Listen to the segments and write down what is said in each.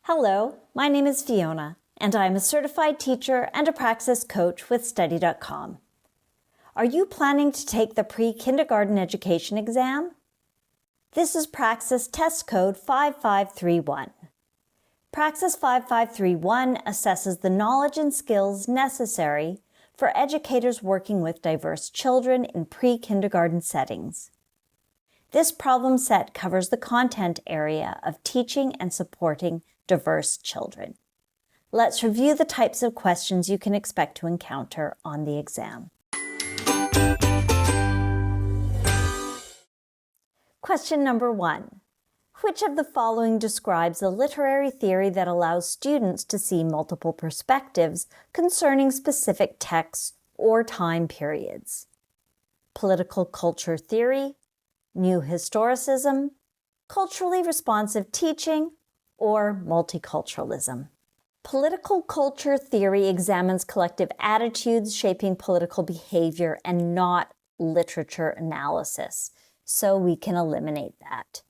Hello, my name is Fiona, and I'm a certified teacher and a Praxis coach with Study.com. Are you planning to take the Pre-Kindergarten Education Exam? This is Praxis Test Code 5531. Praxis 5531 assesses the knowledge and skills necessary for educators working with diverse children in pre-kindergarten settings. This problem set covers the content area of teaching and supporting diverse children. Let's review the types of questions you can expect to encounter on the exam. Question number 1. Which of the following describes a literary theory that allows students to see multiple perspectives concerning specific texts or time periods? Political culture theory, new historicism, culturally responsive teaching, or multiculturalism. Political culture theory examines collective attitudes shaping political behavior and not literature analysis, so we can eliminate that.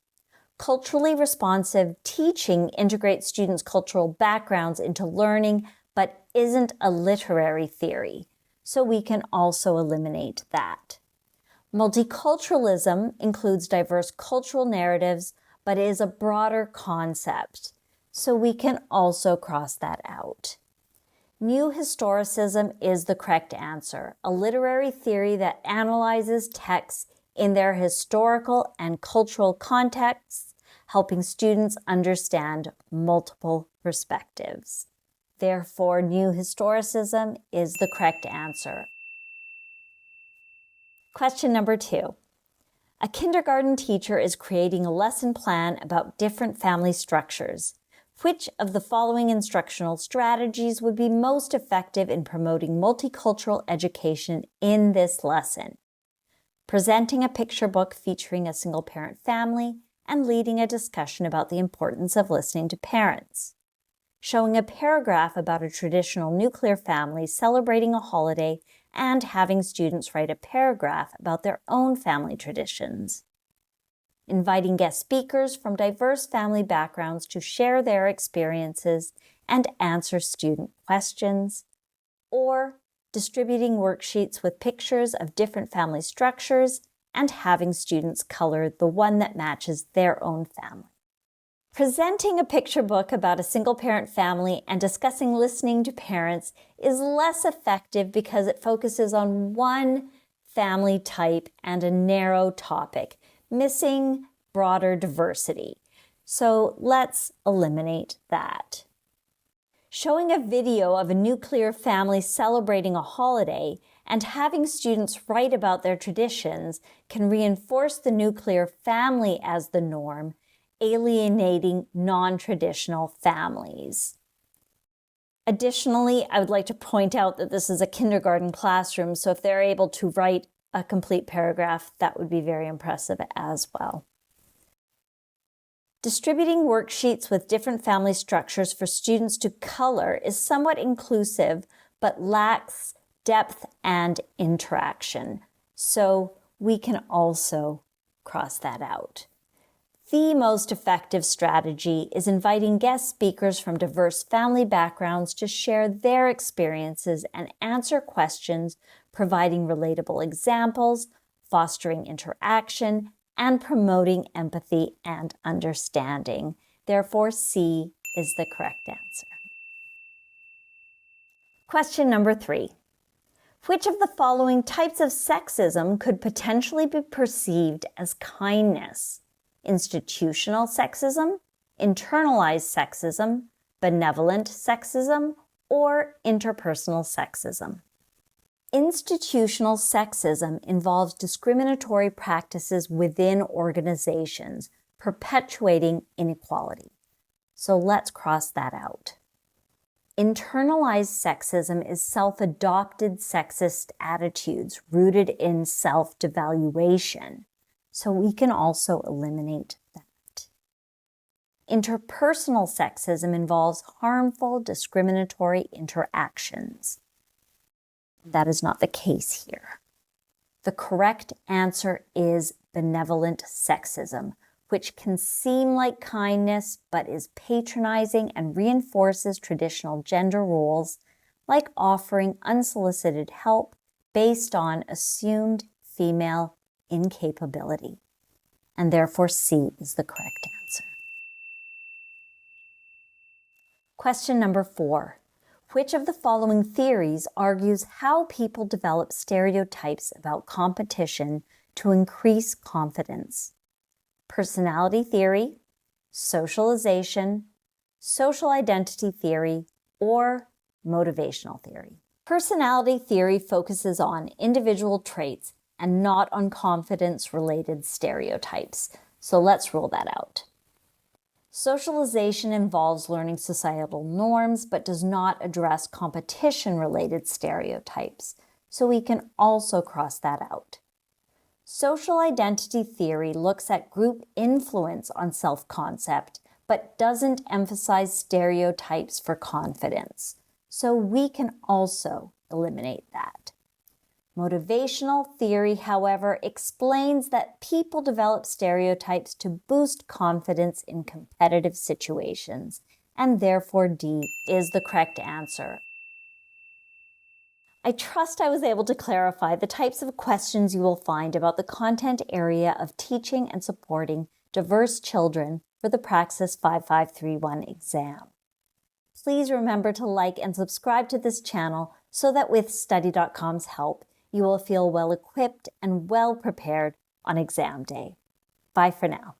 Culturally responsive teaching integrates students' cultural backgrounds into learning, but isn't a literary theory, so we can also eliminate that. Multiculturalism includes diverse cultural narratives, but is a broader concept, so we can also cross that out. New historicism is the correct answer, a literary theory that analyzes texts in their historical and cultural contexts, helping students understand multiple perspectives. Therefore, new historicism is the correct answer. Question number 2. A kindergarten teacher is creating a lesson plan about different family structures. Which of the following instructional strategies would be most effective in promoting multicultural education in this lesson? Presenting a picture book featuring a single-parent family and leading a discussion about the importance of listening to parents. Showing a paragraph about a traditional nuclear family celebrating a holiday and having students write a paragraph about their own family traditions. Inviting guest speakers from diverse family backgrounds to share their experiences and answer student questions. Or distributing worksheets with pictures of different family structures and having students color the one that matches their own family. Presenting a picture book about a single-parent family and discussing listening to parents is less effective because it focuses on one family type and a narrow topic, missing broader diversity. So let's eliminate that. Showing a video of a nuclear family celebrating a holiday and having students write about their traditions can reinforce the nuclear family as the norm, alienating non-traditional families. Additionally, I would like to point out that this is a kindergarten classroom, so if they're able to write a complete paragraph, that would be very impressive as well. Distributing worksheets with different family structures for students to color is somewhat inclusive, but lacks depth and interaction, so we can also cross that out. The most effective strategy is inviting guest speakers from diverse family backgrounds to share their experiences and answer questions, providing relatable examples, fostering interaction, and promoting empathy and understanding. Therefore, C is the correct answer. Question number 3. Which of the following types of sexism could potentially be perceived as kindness? Institutional sexism, internalized sexism, benevolent sexism, or interpersonal sexism. Institutional sexism involves discriminatory practices within organizations, perpetuating inequality. So let's cross that out. Internalized sexism is self-adopted sexist attitudes rooted in self-devaluation. So we can also eliminate that. Interpersonal sexism involves harmful, discriminatory interactions. That is not the case here. The correct answer is benevolent sexism, which can seem like kindness but is patronizing and reinforces traditional gender roles, like offering unsolicited help based on assumed female incapability. And therefore C is the correct answer. Question number 4. Which of the following theories argues how people develop stereotypes about competition to increase confidence? Personality theory, socialization, social identity theory, or motivational theory? Personality theory focuses on individual traits and not on confidence-related stereotypes, so let's rule that out. Socialization involves learning societal norms but does not address competition-related stereotypes, so we can also cross that out. Social identity theory looks at group influence on self-concept but doesn't emphasize stereotypes for confidence, so we can also eliminate that. Motivational theory, however, explains that people develop stereotypes to boost confidence in competitive situations, and therefore D is the correct answer. I trust I was able to clarify the types of questions you will find about the content area of teaching and supporting diverse children for the Praxis 5531 exam. Please remember to like and subscribe to this channel so that with Study.com's help, you will feel well equipped and well prepared on exam day. Bye for now.